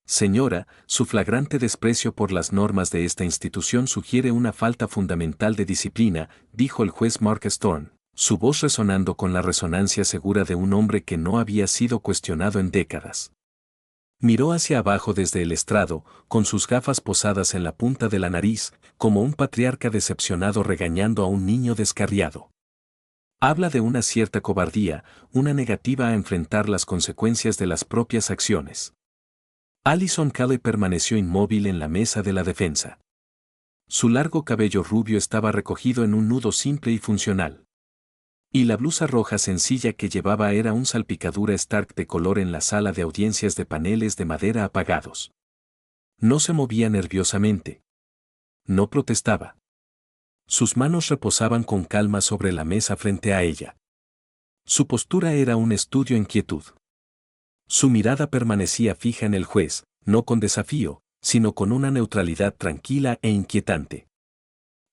Señora, su flagrante desprecio por las normas de esta institución sugiere una falta fundamental de disciplina, dijo el juez Mark Storm, su voz resonando con la resonancia segura de un hombre que no había sido cuestionado en décadas. Miró hacia abajo desde el estrado, con sus gafas posadas en la punta de la nariz, como un patriarca decepcionado regañando a un niño descarriado. Habla de una cierta cobardía, una negativa a enfrentar las consecuencias de las propias acciones. Allison Calley permaneció inmóvil en la mesa de la defensa. Su largo cabello rubio estaba recogido en un nudo simple y funcional. Y la blusa roja sencilla que llevaba era un salpicadura Stark de color en la sala de audiencias de paneles de madera apagados. No se movía nerviosamente. No protestaba. Sus manos reposaban con calma sobre la mesa frente a ella. Su postura era un estudio en quietud. Su mirada permanecía fija en el juez, no con desafío, sino con una neutralidad tranquila e inquietante.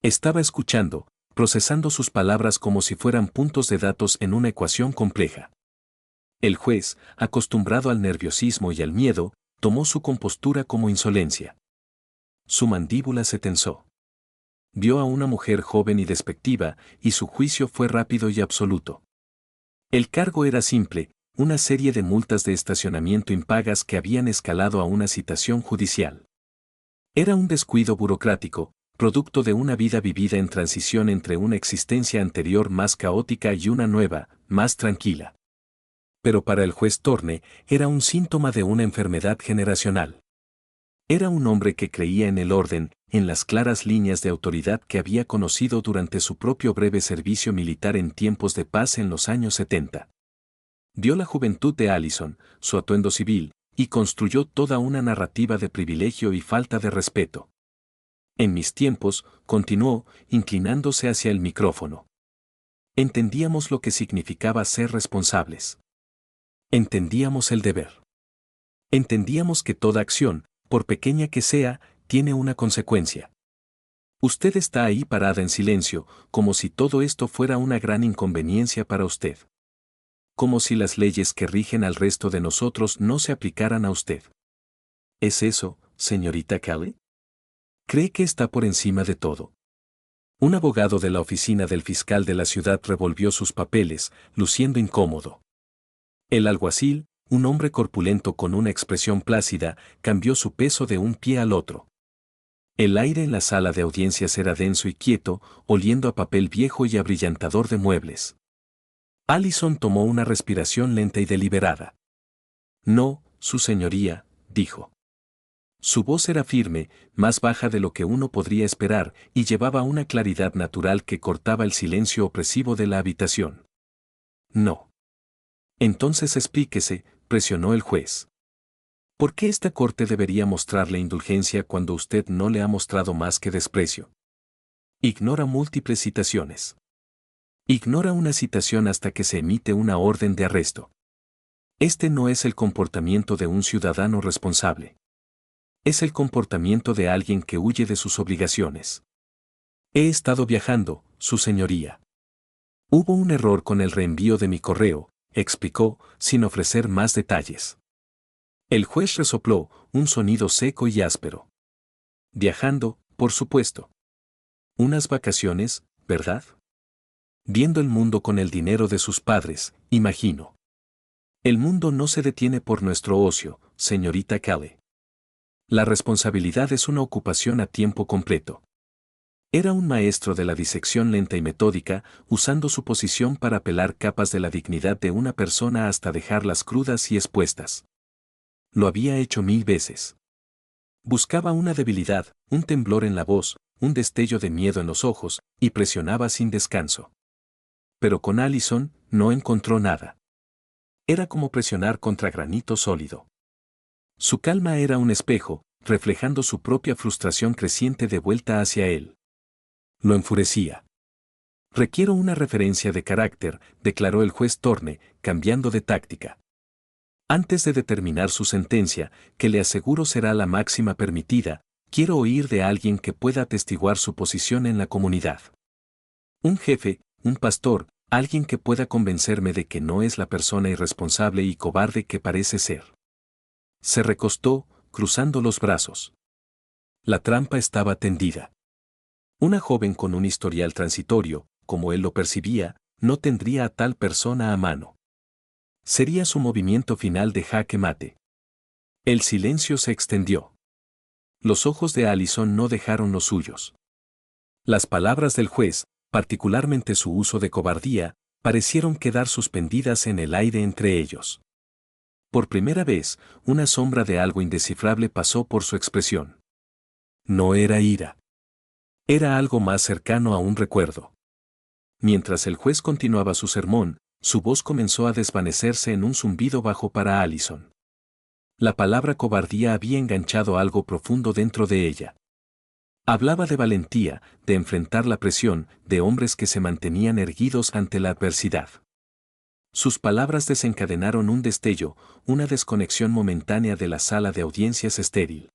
Estaba escuchando, procesando sus palabras como si fueran puntos de datos en una ecuación compleja. El juez, acostumbrado al nerviosismo y al miedo, tomó su compostura como insolencia. Su mandíbula se tensó. Vio a una mujer joven y despectiva, y su juicio fue rápido y absoluto. El cargo era simple, una serie de multas de estacionamiento impagas que habían escalado a una citación judicial. Era un descuido burocrático, producto de una vida vivida en transición entre una existencia anterior más caótica y una nueva, más tranquila. Pero para el juez Thorne era un síntoma de una enfermedad generacional. Era un hombre que creía en el orden, en las claras líneas de autoridad que había conocido durante su propio breve servicio militar en tiempos de paz en los años 70. Dio la juventud de Allison, su atuendo civil, y construyó toda una narrativa de privilegio y falta de respeto. En mis tiempos, continuó, inclinándose hacia el micrófono. Entendíamos lo que significaba ser responsables. Entendíamos el deber. Entendíamos que toda acción, por pequeña que sea, tiene una consecuencia. Usted está ahí parada en silencio, como si todo esto fuera una gran inconveniencia para usted. Como si las leyes que rigen al resto de nosotros no se aplicaran a usted. ¿Es eso, señorita Calley? ¿Cree que está por encima de todo? Un abogado de la oficina del fiscal de la ciudad revolvió sus papeles, luciendo incómodo. El alguacil, un hombre corpulento con una expresión plácida, cambió su peso de un pie al otro. El aire en la sala de audiencias era denso y quieto, oliendo a papel viejo y abrillantador de muebles. Allison tomó una respiración lenta y deliberada. No, su señoría, dijo. Su voz era firme, más baja de lo que uno podría esperar, y llevaba una claridad natural que cortaba el silencio opresivo de la habitación. No. Entonces explíquese, presionó el juez. ¿Por qué esta corte debería mostrarle indulgencia cuando usted no le ha mostrado más que desprecio? Ignora múltiples citaciones. Ignora una citación hasta que se emite una orden de arresto. Este no es el comportamiento de un ciudadano responsable. Es el comportamiento de alguien que huye de sus obligaciones. He estado viajando, su señoría. Hubo un error con el reenvío de mi correo, explicó, sin ofrecer más detalles. El juez resopló, un sonido seco y áspero. Viajando, por supuesto. Unas vacaciones, ¿verdad? Viendo el mundo con el dinero de sus padres, imagino. El mundo no se detiene por nuestro ocio, señorita Calley. La responsabilidad es una ocupación a tiempo completo. Era un maestro de la disección lenta y metódica, usando su posición para pelar capas de la dignidad de una persona hasta dejarlas crudas y expuestas. Lo había hecho 1000 veces. Buscaba una debilidad, un temblor en la voz, un destello de miedo en los ojos, y presionaba sin descanso. Pero con Allison, no encontró nada. Era como presionar contra granito sólido. Su calma era un espejo, reflejando su propia frustración creciente de vuelta hacia él. Lo enfurecía. Requiero una referencia de carácter, declaró el juez Thorne, cambiando de táctica. Antes de determinar su sentencia, que le aseguro será la máxima permitida, quiero oír de alguien que pueda atestiguar su posición en la comunidad. Un jefe, un pastor, alguien que pueda convencerme de que no es la persona irresponsable y cobarde que parece ser. Se recostó, cruzando los brazos. La trampa estaba tendida. Una joven con un historial transitorio, como él lo percibía, no tendría a tal persona a mano. Sería su movimiento final de jaque mate. El silencio se extendió. Los ojos de Allison no dejaron los suyos. Las palabras del juez, particularmente su uso de cobardía, parecieron quedar suspendidas en el aire entre ellos. Por primera vez, una sombra de algo indescifrable pasó por su expresión. No era ira. Era algo más cercano a un recuerdo. Mientras el juez continuaba su sermón, su voz comenzó a desvanecerse en un zumbido bajo para Allison. La palabra cobardía había enganchado algo profundo dentro de ella. Hablaba de valentía, de enfrentar la presión, de hombres que se mantenían erguidos ante la adversidad. Sus palabras desencadenaron un destello, una desconexión momentánea de la sala de audiencias estéril.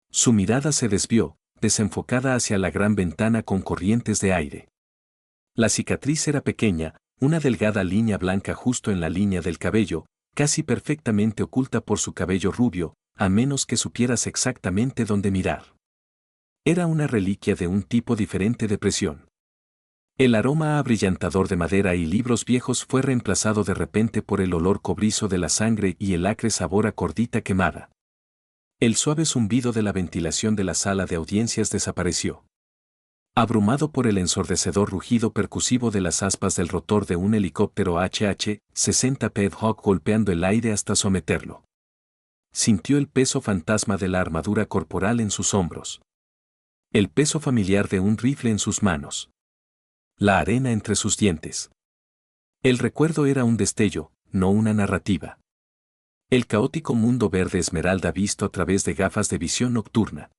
Su mirada se desvió, desenfocada hacia la gran ventana con corrientes de aire. La cicatriz era pequeña, una delgada línea blanca justo en la línea del cabello, casi perfectamente oculta por su cabello rubio, a menos que supieras exactamente dónde mirar. Era una reliquia de un tipo diferente de presión. El aroma abrillantador de madera y libros viejos fue reemplazado de repente por el olor cobrizo de la sangre y el acre sabor a cordita quemada. El suave zumbido de la ventilación de la sala de audiencias desapareció. Abrumado por el ensordecedor rugido percusivo de las aspas del rotor de un helicóptero HH-60 Ped Hawk golpeando el aire hasta someterlo. Sintió el peso fantasma de la armadura corporal en sus hombros. El peso familiar de un rifle en sus manos. La arena entre sus dientes. El recuerdo era un destello, no una narrativa. El caótico mundo verde esmeralda visto a través de gafas de visión nocturna.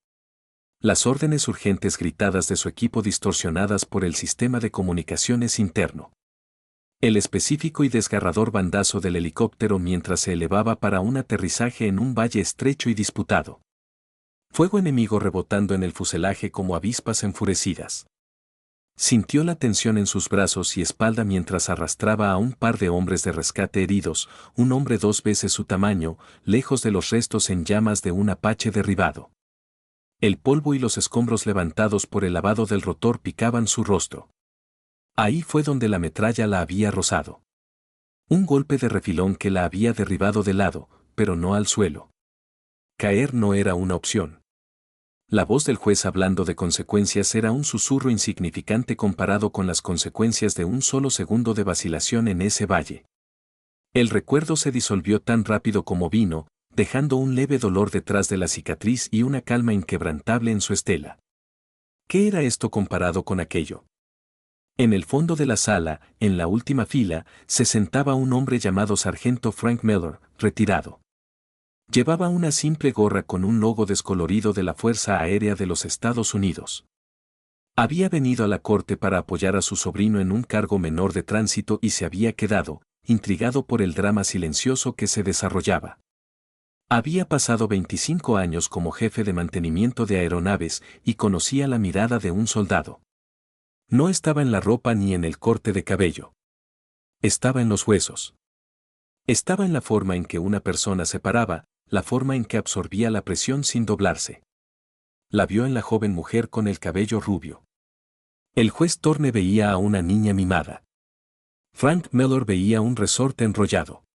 Las órdenes urgentes gritadas de su equipo distorsionadas por el sistema de comunicaciones interno. El específico y desgarrador bandazo del helicóptero mientras se elevaba para un aterrizaje en un valle estrecho y disputado. Fuego enemigo rebotando en el fuselaje como avispas enfurecidas. Sintió la tensión en sus brazos y espalda mientras arrastraba a un par de hombres de rescate heridos, un hombre 2 veces su tamaño, lejos de los restos en llamas de un Apache derribado. El polvo y los escombros levantados por el lavado del rotor picaban su rostro. Ahí fue donde la metralla la había rozado. Un golpe de refilón que la había derribado de lado, pero no al suelo. Caer no era una opción. La voz del juez hablando de consecuencias era un susurro insignificante comparado con las consecuencias de un solo segundo de vacilación en ese valle. El recuerdo se disolvió tan rápido como vino, dejando un leve dolor detrás de la cicatriz y una calma inquebrantable en su estela. ¿Qué era esto comparado con aquello? En el fondo de la sala, en la última fila, se sentaba un hombre llamado Sargento Frank Miller, retirado. Llevaba una simple gorra con un logo descolorido de la Fuerza Aérea de los Estados Unidos. Había venido a la corte para apoyar a su sobrino en un cargo menor de tránsito y se había quedado, intrigado por el drama silencioso que se desarrollaba. Había pasado 25 años como jefe de mantenimiento de aeronaves y conocía la mirada de un soldado. No estaba en la ropa ni en el corte de cabello. Estaba en los huesos. Estaba en la forma en que una persona se paraba, la forma en que absorbía la presión sin doblarse. La vio en la joven mujer con el cabello rubio. El juez Torne veía a una niña mimada. Frank Miller veía un resorte enrollado.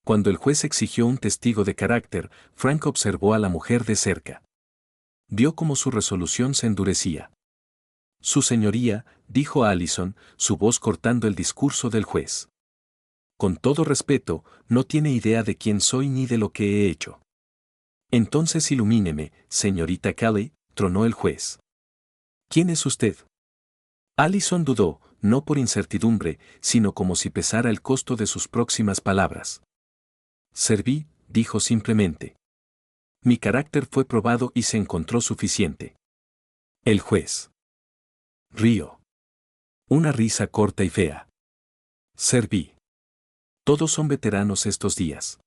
Cuando el juez exigió un testigo de carácter, Frank observó a la mujer de cerca. Vio cómo su resolución se endurecía. Su señoría, dijo Allison, su voz cortando el discurso del juez. Con todo respeto, no tiene idea de quién soy ni de lo que he hecho. Entonces ilumíneme, señorita Kelly, tronó el juez. ¿Quién es usted? Allison dudó, no por incertidumbre, sino como si pesara el costo de sus próximas palabras. Serví, dijo simplemente. Mi carácter fue probado y se encontró suficiente. El juez. Río. Una risa corta y fea. Serví. Todos son veteranos estos días.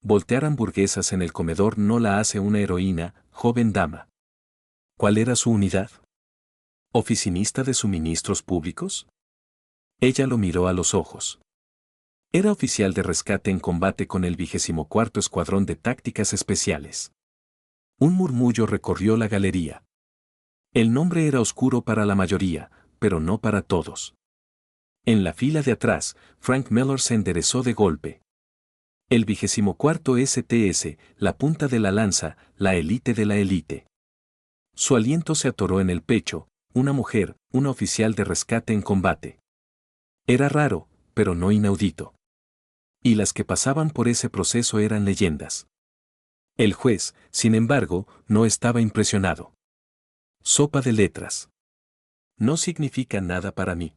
Voltear hamburguesas en el comedor no la hace una heroína, joven dama. ¿Cuál era su unidad? ¿Oficinista de suministros públicos? Ella lo miró a los ojos. Era oficial de rescate en combate con el 24º Escuadrón de Tácticas Especiales. Un murmullo recorrió la galería. El nombre era oscuro para la mayoría, pero no para todos. En la fila de atrás, Frank Miller se enderezó de golpe. El 24º STS, la punta de la lanza, la élite de la élite. Su aliento se atoró en el pecho, una mujer, una oficial de rescate en combate. Era raro, pero no inaudito. Y las que pasaban por ese proceso eran leyendas. El juez, sin embargo, no estaba impresionado. Sopa de letras. No significa nada para mí.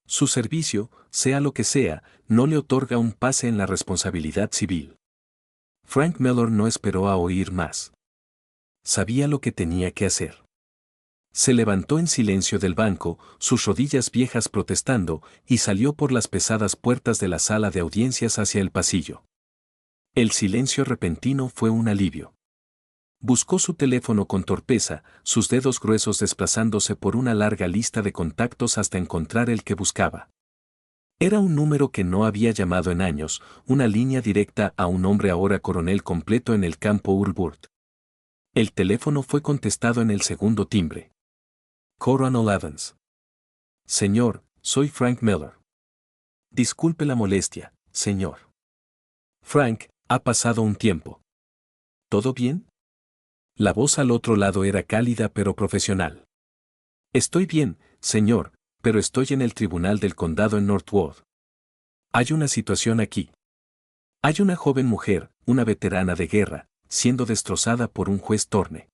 Su servicio, sea lo que sea, no le otorga un pase en la responsabilidad civil. Frank Miller no esperó a oír más. Sabía lo que tenía que hacer. Se levantó en silencio del banco, sus rodillas viejas protestando, y salió por las pesadas puertas de la sala de audiencias hacia el pasillo. El silencio repentino fue un alivio. Buscó su teléfono con torpeza, sus dedos gruesos desplazándose por una larga lista de contactos hasta encontrar el que buscaba. Era un número que no había llamado en años, una línea directa a un hombre ahora coronel completo en el campo Ulburt. El teléfono fue contestado en el segundo timbre. Coronel Evans. Señor, soy Frank Miller. Disculpe la molestia, señor. Frank, ha pasado un tiempo. ¿Todo bien? La voz al otro lado era cálida pero profesional. Estoy bien, señor, pero estoy en el tribunal del condado en Northwood. Hay una situación aquí. Hay una joven mujer, una veterana de guerra, siendo destrozada por un juez Thorne.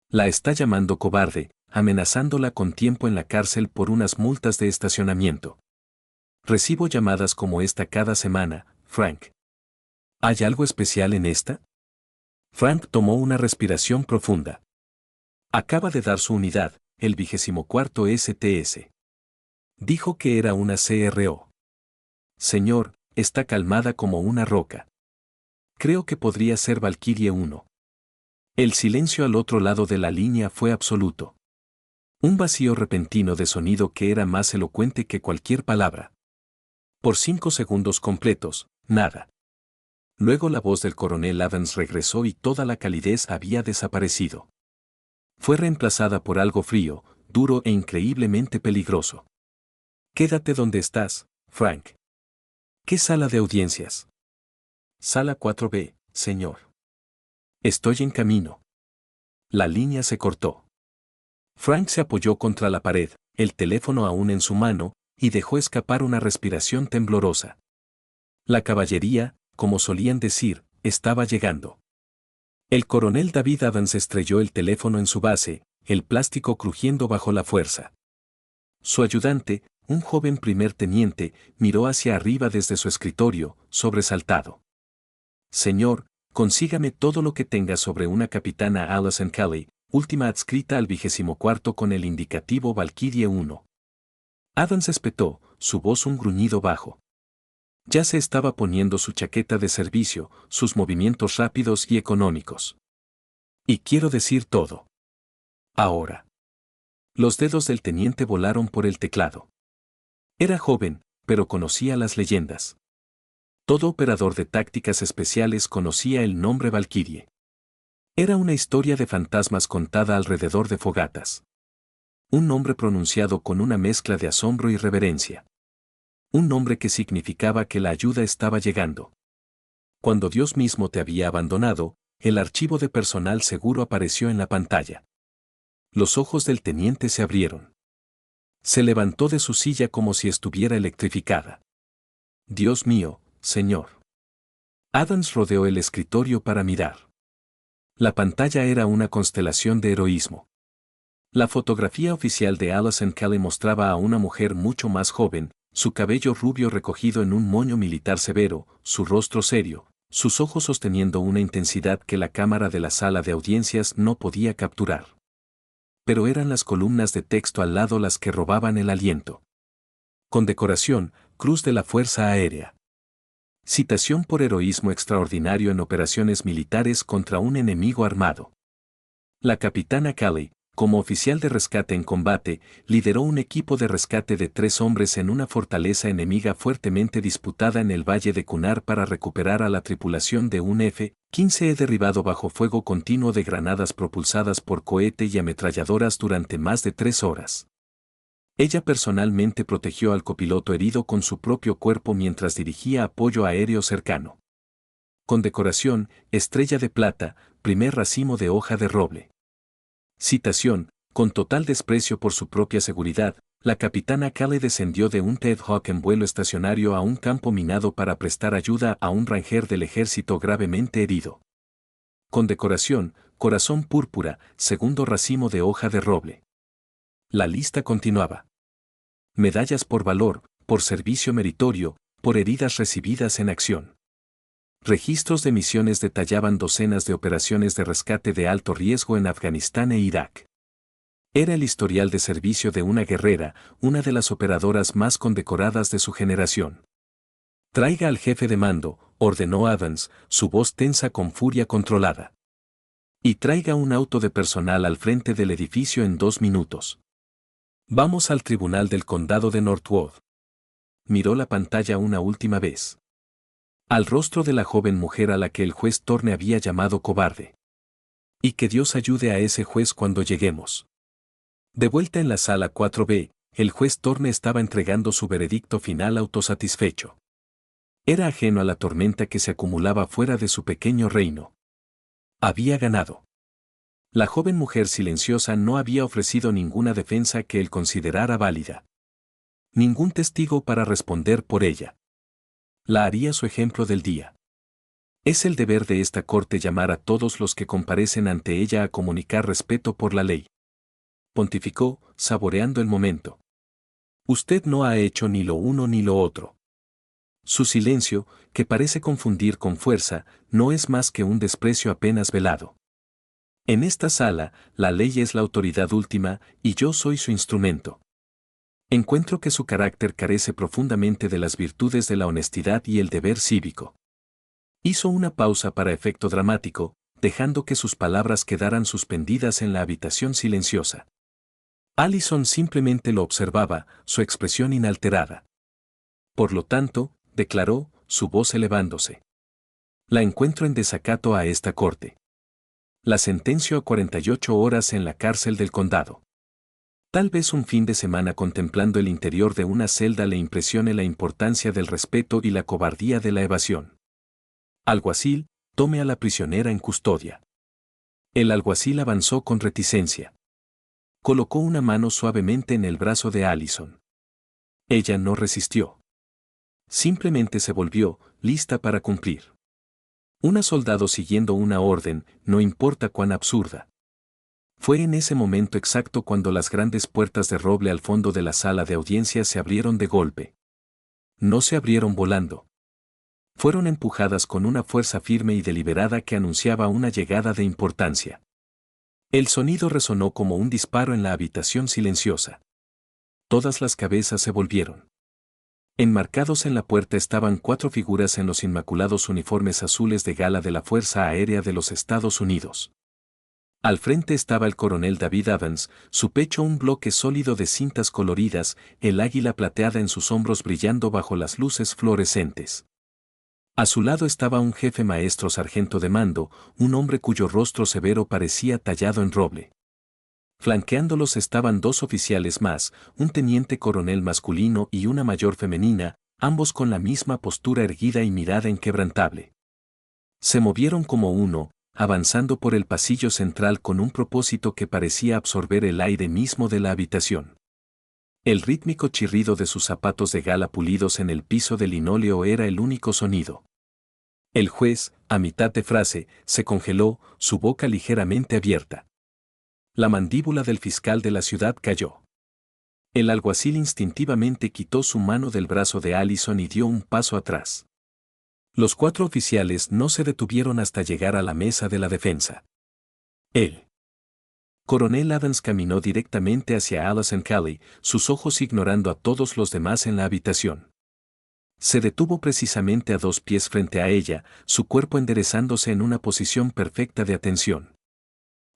La está llamando cobarde, amenazándola con tiempo en la cárcel por unas multas de estacionamiento. Recibo llamadas como esta cada semana, Frank. ¿Hay algo especial en esta? Frank tomó una respiración profunda. Acaba de dar su unidad, el 24º STS. Dijo que era una CRO. Señor, está calmada como una roca. Creo que podría ser Valkyrie 1. El silencio al otro lado de la línea fue absoluto. Un vacío repentino de sonido que era más elocuente que cualquier palabra. Por 5 segundos completos, nada. Luego la voz del coronel Evans regresó y toda la calidez había desaparecido. Fue reemplazada por algo frío, duro e increíblemente peligroso. Quédate donde estás, Frank. ¿Qué sala de audiencias? Sala 4B, señor. Estoy en camino. La línea se cortó. Frank se apoyó contra la pared, el teléfono aún en su mano, y dejó escapar una respiración temblorosa. La caballería, como solían decir, estaba llegando. El coronel David Evans estrelló el teléfono en su base, el plástico crujiendo bajo la fuerza. Su ayudante, un joven primer teniente, miró hacia arriba desde su escritorio, sobresaltado. Señor, consígame todo lo que tenga sobre una capitana Allison Kelly, última adscrita al 24º con el indicativo Valkyrie 1. Evans espetó, su voz un gruñido bajo. Ya se estaba poniendo su chaqueta de servicio, sus movimientos rápidos y económicos. Y quiero decir todo. Ahora. Los dedos del teniente volaron por el teclado. Era joven, pero conocía las leyendas. Todo operador de tácticas especiales conocía el nombre Valkyrie. Era una historia de fantasmas contada alrededor de fogatas. Un nombre pronunciado con una mezcla de asombro y reverencia. Un nombre que significaba que la ayuda estaba llegando. Cuando Dios mismo te había abandonado, el archivo de personal seguro apareció en la pantalla. Los ojos del teniente se abrieron. Se levantó de su silla como si estuviera electrificada. Dios mío, señor. Adams rodeó el escritorio para mirar. La pantalla era una constelación de heroísmo. La fotografía oficial de Allison Kelly mostraba a una mujer mucho más joven, su cabello rubio recogido en un moño militar severo, su rostro serio, sus ojos sosteniendo una intensidad que la cámara de la sala de audiencias no podía capturar. Pero eran las columnas de texto al lado las que robaban el aliento. Condecoración, Cruz de la Fuerza Aérea. Citación por heroísmo extraordinario en operaciones militares contra un enemigo armado. La capitana Kelly, Como oficial de rescate en combate, lideró un equipo de rescate de 3 hombres en una fortaleza enemiga fuertemente disputada en el valle de Kunar para recuperar a la tripulación de un F-15E derribado bajo fuego continuo de granadas propulsadas por cohete y ametralladoras durante más de 3 horas. Ella personalmente protegió al copiloto herido con su propio cuerpo mientras dirigía apoyo aéreo cercano. Condecoración, Estrella de Plata, primer racimo de hoja de roble. Citación, con total desprecio por su propia seguridad, la capitana Cale descendió de un Ted Hawk en vuelo estacionario a un campo minado para prestar ayuda a un ranger del ejército gravemente herido. Condecoración, Corazón Púrpura, segundo racimo de hoja de roble. La lista continuaba. Medallas por valor, por servicio meritorio, por heridas recibidas en acción. Registros de misiones detallaban docenas de operaciones de rescate de alto riesgo en Afganistán e Irak. Era el historial de servicio de una guerrera, una de las operadoras más condecoradas de su generación. Traiga al jefe de mando, ordenó Adams, su voz tensa con furia controlada. Y traiga un auto de personal al frente del edificio en 2 minutos. Vamos al tribunal del condado de Northwood. Miró la pantalla una última vez. Al rostro de la joven mujer a la que el juez Thorne había llamado cobarde. Y que Dios ayude a ese juez cuando lleguemos. De vuelta en la sala 4B, el juez Thorne estaba entregando su veredicto final autosatisfecho. Era ajeno a la tormenta que se acumulaba fuera de su pequeño reino. Había ganado. La joven mujer silenciosa no había ofrecido ninguna defensa que él considerara válida. Ningún testigo para responder por ella. La haría su ejemplo del día. Es el deber de esta corte llamar a todos los que comparecen ante ella a comunicar respeto por la ley. Pontificó, saboreando el momento. Usted no ha hecho ni lo uno ni lo otro. Su silencio, que parece confundir con fuerza, no es más que un desprecio apenas velado. En esta sala, la ley es la autoridad última, y yo soy su instrumento. Encuentro que su carácter carece profundamente de las virtudes de la honestidad y el deber cívico. Hizo una pausa para efecto dramático, dejando que sus palabras quedaran suspendidas en la habitación silenciosa. Allison simplemente lo observaba, su expresión inalterada. Por lo tanto, declaró, su voz elevándose. La encuentro en desacato a esta corte. La sentencio a 48 horas en la cárcel del condado. Tal vez un fin de semana contemplando el interior de una celda le impresione la importancia del respeto y la cobardía de la evasión. Alguacil, tome a la prisionera en custodia. El alguacil avanzó con reticencia. Colocó una mano suavemente en el brazo de Allison. Ella no resistió. Simplemente se volvió, lista para cumplir. Un soldado siguiendo una orden, no importa cuán absurda. Fue en ese momento exacto cuando las grandes puertas de roble al fondo de la sala de audiencia se abrieron de golpe. No se abrieron volando. Fueron empujadas con una fuerza firme y deliberada que anunciaba una llegada de importancia. El sonido resonó como un disparo en la habitación silenciosa. Todas las cabezas se volvieron. Enmarcados en la puerta estaban 4 figuras en los inmaculados uniformes azules de gala de la Fuerza Aérea de los Estados Unidos. Al frente estaba el coronel David Evans, su pecho un bloque sólido de cintas coloridas, el águila plateada en sus hombros brillando bajo las luces fluorescentes. A su lado estaba un jefe maestro sargento de mando, un hombre cuyo rostro severo parecía tallado en roble. Flanqueándolos estaban 2 oficiales más, un teniente coronel masculino y una mayor femenina, ambos con la misma postura erguida y mirada inquebrantable. Se movieron como uno, avanzando por el pasillo central con un propósito que parecía absorber el aire mismo de la habitación. El rítmico chirrido de sus zapatos de gala pulidos en el piso de linóleo era el único sonido. El juez, a mitad de frase, se congeló, su boca ligeramente abierta. La mandíbula del fiscal de la ciudad cayó. El alguacil instintivamente quitó su mano del brazo de Allison y dio un paso atrás. Los 4 oficiales no se detuvieron hasta llegar a la mesa de la defensa. El coronel Adams caminó directamente hacia Allison Cale, sus ojos ignorando a todos los demás en la habitación. Se detuvo precisamente a 2 pies frente a ella, su cuerpo enderezándose en una posición perfecta de atención.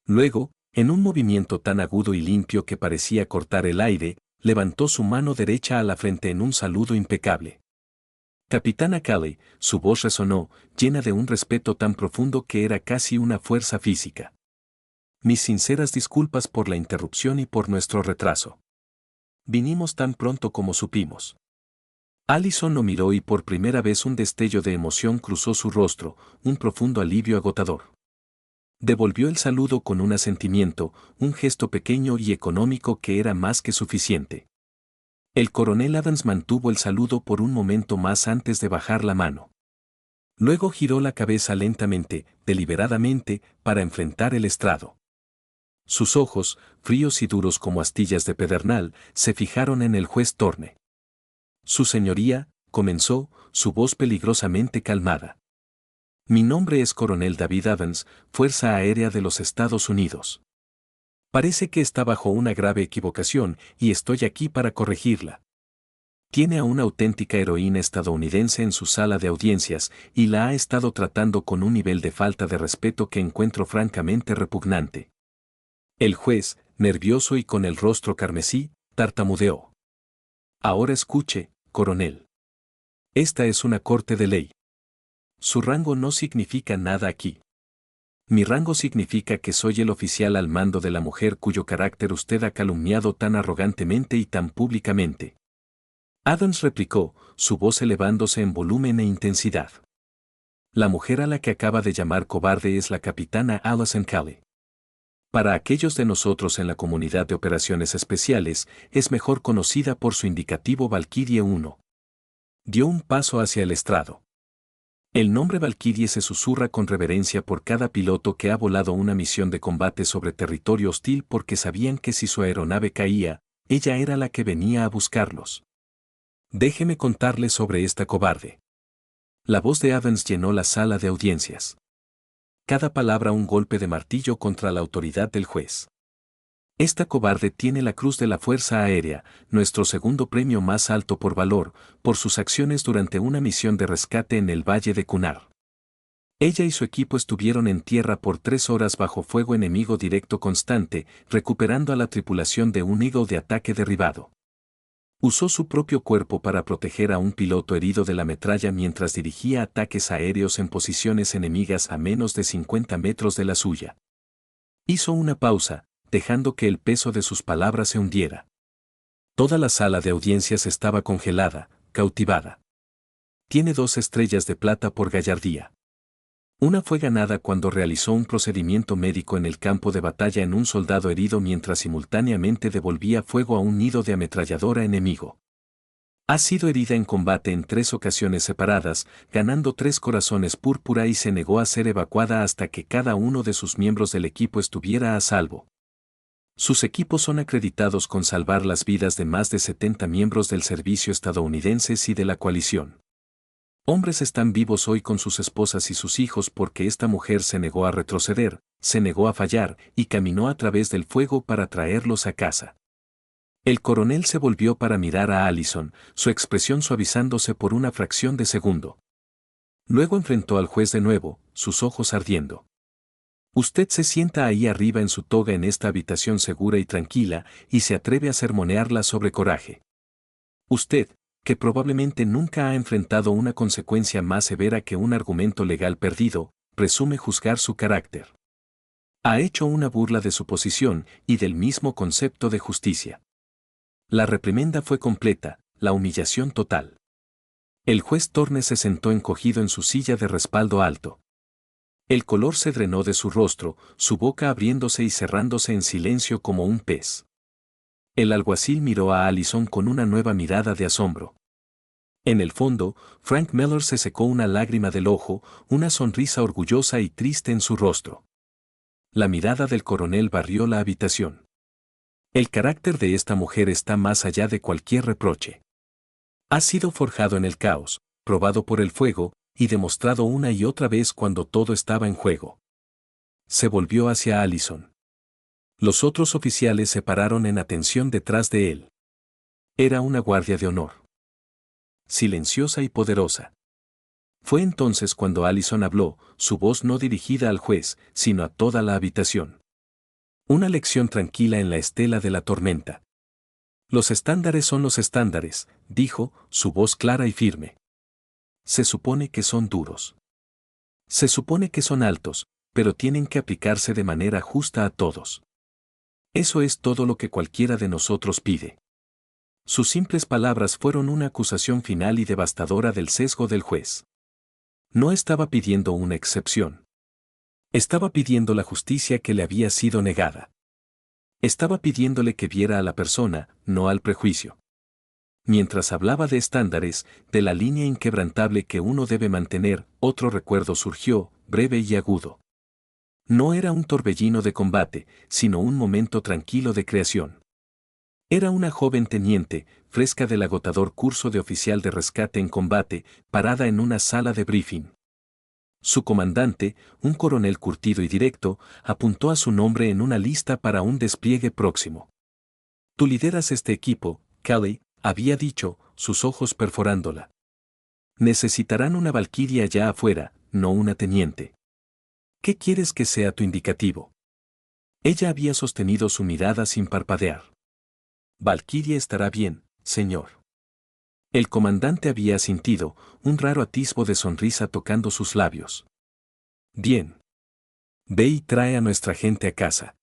Luego, En un movimiento tan agudo y limpio que parecía cortar el aire, levantó su mano derecha a la frente en un saludo impecable. Capitana Calley, su voz resonó, llena de un respeto tan profundo que era casi una fuerza física. Mis sinceras disculpas por la interrupción y por nuestro retraso. Vinimos tan pronto como supimos. Allison lo miró y por primera vez un destello de emoción cruzó su rostro, un profundo alivio agotador. Devolvió el saludo con un asentimiento, un gesto pequeño y económico que era más que suficiente. El coronel Adams mantuvo el saludo por un momento más antes de bajar la mano. Luego giró la cabeza lentamente, deliberadamente, para enfrentar el estrado. Sus ojos, fríos y duros como astillas de pedernal, se fijaron en el juez Thorne. Su señoría, comenzó, su voz peligrosamente calmada. Mi nombre es Coronel David Adams, Fuerza Aérea de los Estados Unidos. Parece que está bajo una grave equivocación y estoy aquí para corregirla. Tiene a una auténtica heroína estadounidense en su sala de audiencias y la ha estado tratando con un nivel de falta de respeto que encuentro francamente repugnante. El juez, nervioso y con el rostro carmesí, tartamudeó. Ahora escuche, coronel. Esta es una corte de ley. Su rango no significa nada aquí. Mi rango significa que soy el oficial al mando de la mujer cuyo carácter usted ha calumniado tan arrogantemente y tan públicamente. Adams replicó, su voz elevándose en volumen e intensidad. La mujer a la que acaba de llamar cobarde es la capitana Allison Calley. Para aquellos de nosotros en la comunidad de operaciones especiales, es mejor conocida por su indicativo Valkyrie 1. Dio un paso hacia el estrado. El nombre Valkyrie se susurra con reverencia por cada piloto que ha volado una misión de combate sobre territorio hostil porque sabían que si su aeronave caía, ella era la que venía a buscarlos. Déjeme contarle sobre esta cobarde. La voz de Adams llenó la sala de audiencias. Cada palabra un golpe de martillo contra la autoridad del juez. Esta cobarde tiene la Cruz de la Fuerza Aérea, nuestro segundo premio más alto por valor, por sus acciones durante una misión de rescate en el Valle de Kunar. Ella y su equipo estuvieron en tierra por 3 horas bajo fuego enemigo directo constante, recuperando a la tripulación de un Eagle de ataque derribado. Usó su propio cuerpo para proteger a un piloto herido de la metralla mientras dirigía ataques aéreos en posiciones enemigas a menos de 50 metros de la suya. Hizo una pausa, dejando que el peso de sus palabras se hundiera. Toda la sala de audiencias estaba congelada, cautivada. Tiene 2 estrellas de plata por gallardía. Una fue ganada cuando realizó un procedimiento médico en el campo de batalla en un soldado herido mientras simultáneamente devolvía fuego a un nido de ametralladora enemigo. Ha sido herida en combate en 3 ocasiones separadas, ganando 3 corazones púrpura y se negó a ser evacuada hasta que cada uno de sus miembros del equipo estuviera a salvo. Sus equipos son acreditados con salvar las vidas de más de 70 miembros del servicio estadounidenses y de la coalición. Hombres están vivos hoy con sus esposas y sus hijos porque esta mujer se negó a retroceder, se negó a fallar y caminó a través del fuego para traerlos a casa. El coronel se volvió para mirar a Allison, su expresión suavizándose por una fracción de segundo. Luego enfrentó al juez de nuevo, sus ojos ardiendo. Usted se sienta ahí arriba en su toga en esta habitación segura y tranquila, y se atreve a sermonearla sobre coraje. Usted, que probablemente nunca ha enfrentado una consecuencia más severa que un argumento legal perdido, presume juzgar su carácter. Ha hecho una burla de su posición y del mismo concepto de justicia. La reprimenda fue completa, la humillación total. El juez Thorne se sentó encogido en su silla de respaldo alto. El color se drenó de su rostro, su boca abriéndose y cerrándose en silencio como un pez. El alguacil miró a Allison con una nueva mirada de asombro. En el fondo, Frank Miller se secó una lágrima del ojo, una sonrisa orgullosa y triste en su rostro. La mirada del coronel barrió la habitación. El carácter de esta mujer está más allá de cualquier reproche. Ha sido forjado en el caos, probado por el fuego, y demostrado una y otra vez cuando todo estaba en juego. Se volvió hacia Allison. Los otros oficiales se pararon en atención detrás de él. Era una guardia de honor. Silenciosa y poderosa. Fue entonces cuando Allison habló, su voz no dirigida al juez, sino a toda la habitación. Una lección tranquila en la estela de la tormenta. Los estándares son los estándares, dijo, su voz clara y firme. Se supone que son duros. Se supone que son altos, pero tienen que aplicarse de manera justa a todos. Eso es todo lo que cualquiera de nosotros pide. Sus simples palabras fueron una acusación final y devastadora del sesgo del juez. No estaba pidiendo una excepción. Estaba pidiendo la justicia que le había sido negada. Estaba pidiéndole que viera a la persona, no al prejuicio. Mientras hablaba de estándares, de la línea inquebrantable que uno debe mantener, otro recuerdo surgió, breve y agudo. No era un torbellino de combate, sino un momento tranquilo de creación. Era una joven teniente, fresca del agotador curso de oficial de rescate en combate, parada en una sala de briefing. Su comandante, un coronel curtido y directo, apuntó a su nombre en una lista para un despliegue próximo. Tú lideras este equipo, Callie, había dicho, sus ojos perforándola. Necesitarán una valquiria allá afuera, no una teniente. ¿Qué quieres que sea tu indicativo? Ella había sostenido su mirada sin parpadear. Valquiria estará bien, señor. El comandante había asintido, un raro atisbo de sonrisa tocando sus labios. Bien. Ve y trae a nuestra gente a casa.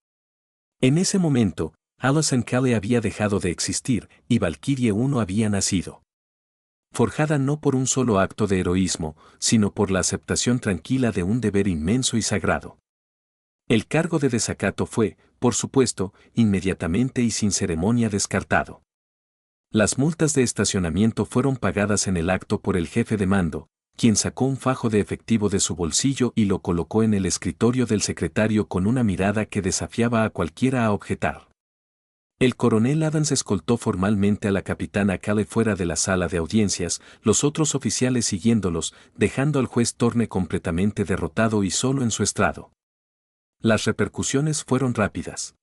En ese momento, Allison Callie había dejado de existir, y Valkyrie 1 había nacido. Forjada no por un solo acto de heroísmo, sino por la aceptación tranquila de un deber inmenso y sagrado. El cargo de desacato fue, por supuesto, inmediatamente y sin ceremonia descartado. Las multas de estacionamiento fueron pagadas en el acto por el jefe de mando, quien sacó un fajo de efectivo de su bolsillo y lo colocó en el escritorio del secretario con una mirada que desafiaba a cualquiera a objetar. El coronel Adams escoltó formalmente a la capitana Callie fuera de la sala de audiencias, los otros oficiales siguiéndolos, dejando al juez Thorne completamente derrotado y solo en su estrado. Las repercusiones fueron rápidas.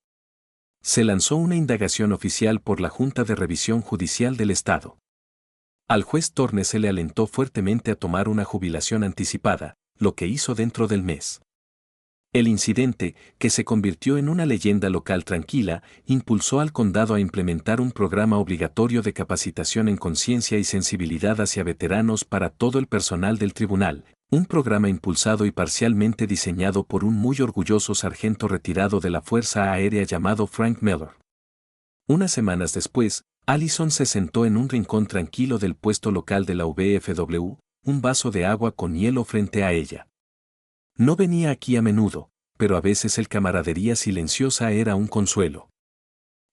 Se lanzó una indagación oficial por la Junta de Revisión Judicial del Estado. Al juez Thorne se le alentó fuertemente a tomar una jubilación anticipada, lo que hizo dentro del mes. El incidente, que se convirtió en una leyenda local tranquila, impulsó al condado a implementar un programa obligatorio de capacitación en conciencia y sensibilidad hacia veteranos para todo el personal del tribunal, un programa impulsado y parcialmente diseñado por un muy orgulloso sargento retirado de la Fuerza Aérea llamado Frank Miller. Unas semanas después, Allison se sentó en un rincón tranquilo del puesto local de la VFW, un vaso de agua con hielo frente a ella. No venía aquí a menudo, pero a veces el camaradería silenciosa era un consuelo.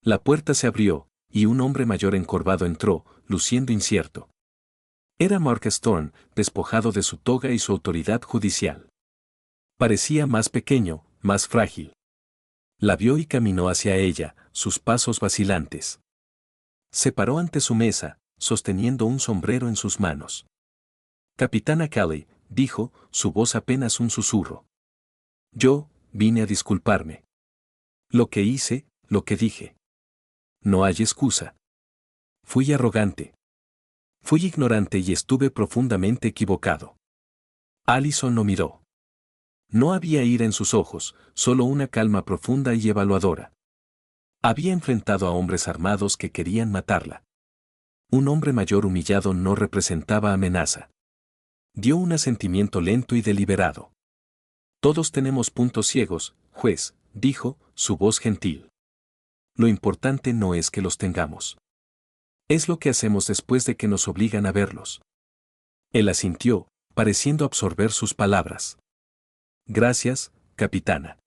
La puerta se abrió, y un hombre mayor encorvado entró, luciendo incierto. Era Marcus Thorne, despojado de su toga y su autoridad judicial. Parecía más pequeño, más frágil. La vio y caminó hacia ella, sus pasos vacilantes. Se paró ante su mesa, sosteniendo un sombrero en sus manos. Capitana Callie, dijo, su voz apenas un susurro. Yo, vine a disculparme. Lo que hice, lo que dije. No hay excusa. Fui arrogante. Fui ignorante y estuve profundamente equivocado. Allison no miró. No había ira en sus ojos, solo una calma profunda y evaluadora. Había enfrentado a hombres armados que querían matarla. Un hombre mayor humillado no representaba amenaza. Dio un asentimiento lento y deliberado. Todos tenemos puntos ciegos, juez, dijo, su voz gentil. Lo importante no es que los tengamos. Es lo que hacemos después de que nos obligan a verlos. Él asintió, pareciendo absorber sus palabras. Gracias, capitana.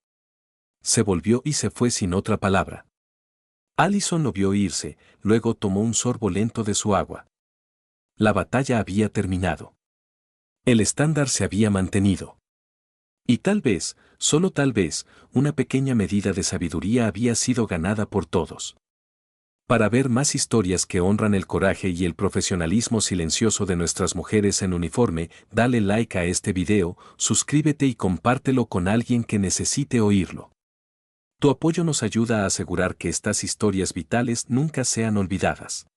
Se volvió y se fue sin otra palabra. Allison lo vio irse, luego tomó un sorbo lento de su agua. La batalla había terminado. El estándar se había mantenido. Y tal vez, solo tal vez, una pequeña medida de sabiduría había sido ganada por todos. Para ver más historias que honran el coraje y el profesionalismo silencioso de nuestras mujeres en uniforme, dale like a este video, suscríbete y compártelo con alguien que necesite oírlo. Tu apoyo nos ayuda a asegurar que estas historias vitales nunca sean olvidadas.